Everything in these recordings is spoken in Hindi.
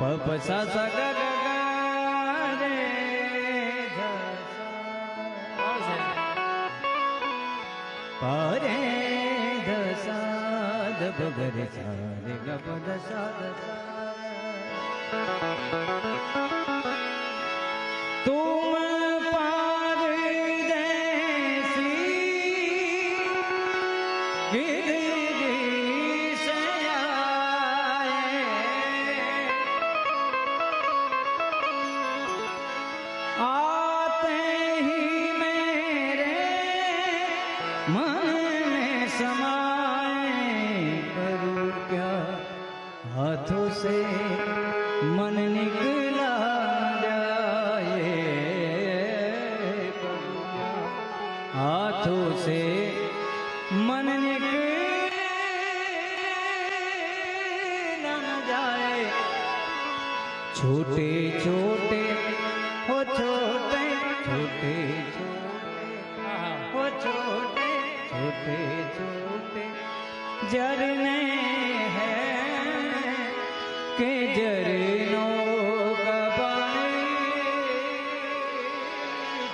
પપસા સગ રે પરે ધસા દબ ગરે સારે ગપ દસા તુમ પાર દેસી हाथों से मन निकला जाए, हाथों से मन निकला जाए। छोटे छोटे हो छोटे छोटे हो छोटे छोटे छोटे झरने हैं के झरनों का पानी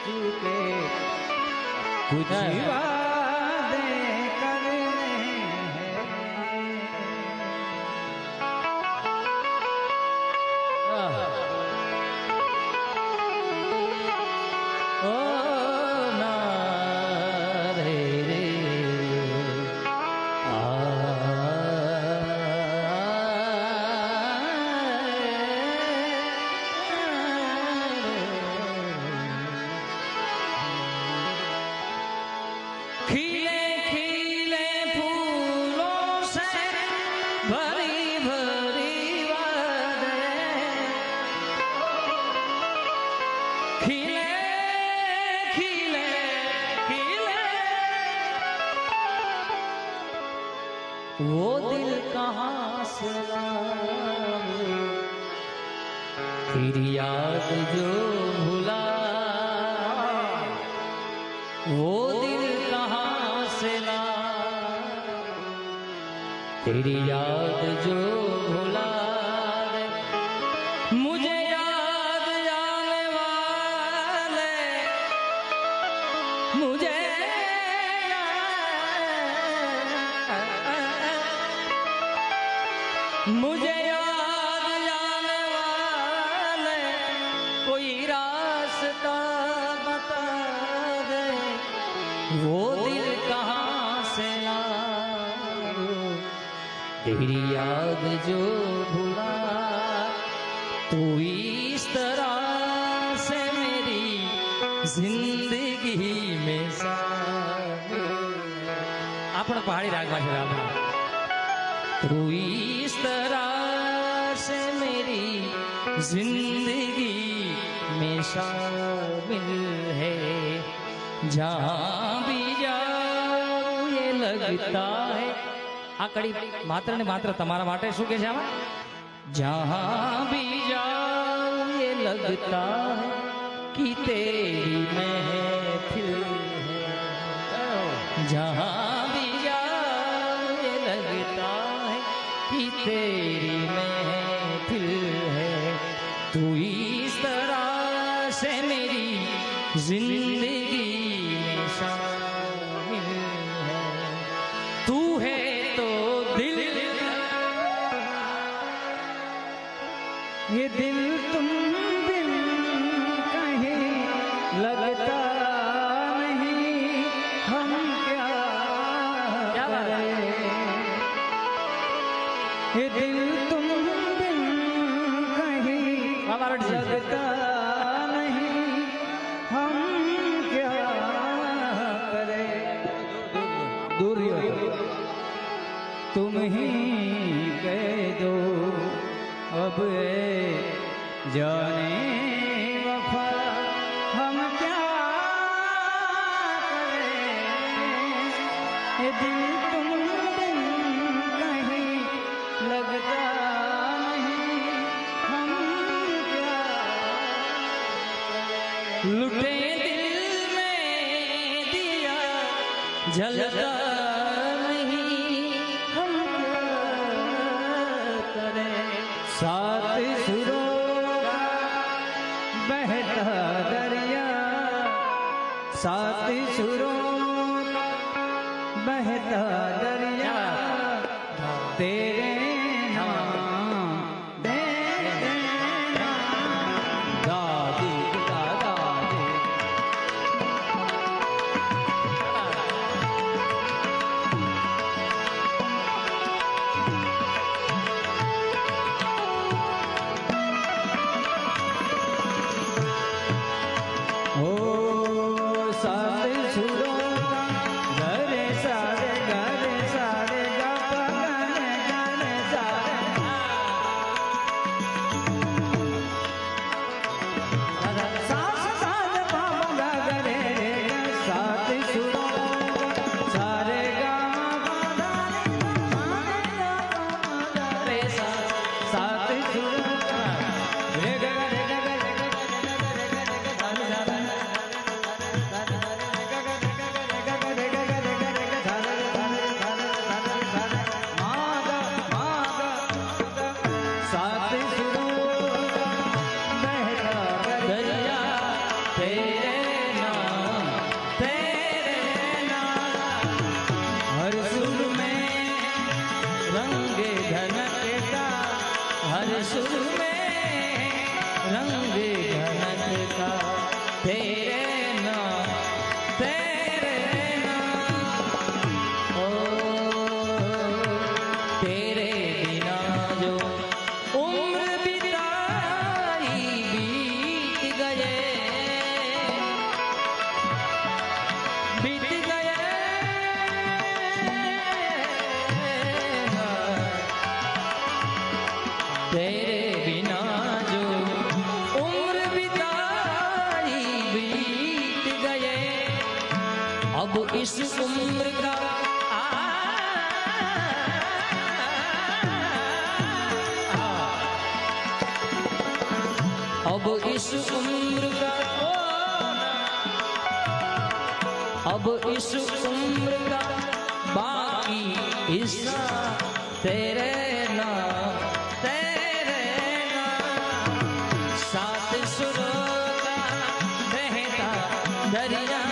झुके कुछ वादे करने हैं। ओ ना रे रे खिले खिले फूलों से भरी भरी वादें, खिले खिले खिले वो दिल कहाँ से लाऊं, तेरी याद जो भुला वो दिल कहाँ से ला, तेरी याद जो भुला दे। मुझे याद आने वाले मुझे मुझे याद आने वाले कोई रास्ता बता दे, वो दिल कहाँ से लाऊं, तेरी याद जो भुला। तू इस तरह से मेरी जिंदगी में आपण पहाड़ी राग में गाना। तू इस तरह से मेरी जिंदगी में शामिल है, जहाँ भी जाऊं ये लगता है। आ कड़ी मात्र ने मात्र तमारा माटे शू के जावा, जहाँ भी जाऊं ये लगता है कि तेरी महफिल है, जहाँ भी जाऊं ये लगता है कि तेरी महफिल है। तू इस तरह से मेरी जिंदगी में शामिल है, तू है तो दिल, ये दिल तुम बिन कहीं लगता नहीं, हम क्या करें। ये दिल तुम बिन कहीं लगता नहीं, हम क्या करें। दूर तुम ही कह दो अब जाने वफा हम क्या करें, ये दिल तुम दिन कहीं लगता नहीं, हम क्या करें। लुटे दिल में दिया जलता नहीं, हम क्या करें। सात सुरों का बहता दरिया, सात सुरों का बहता दरिया, तेरे नाम तेरे नाम। दादी दादा ओ सारे सुरों का गरे सारे गा पा गरे सारे सास सास पा गा गरे सात सुरों का सारे गा पा रे सात सुरों का रे गा रे गा रे गा सात सुरों का बहता दरिया, तेरे नाम हर सुर में रंगे धनकता, हर सुर में रंगे धनकता, तेरे नाम ओ तेरे बिना जो उम्र बिताई बीत गए, बीत गए। तेरे बिना जो उम्र बिताई बीत गए, अब इस उम्र का अब इस उम्र का अब इस उम्र का बाकी हिस्सा, तेरे नाम सात सुरों का बहता दरिया,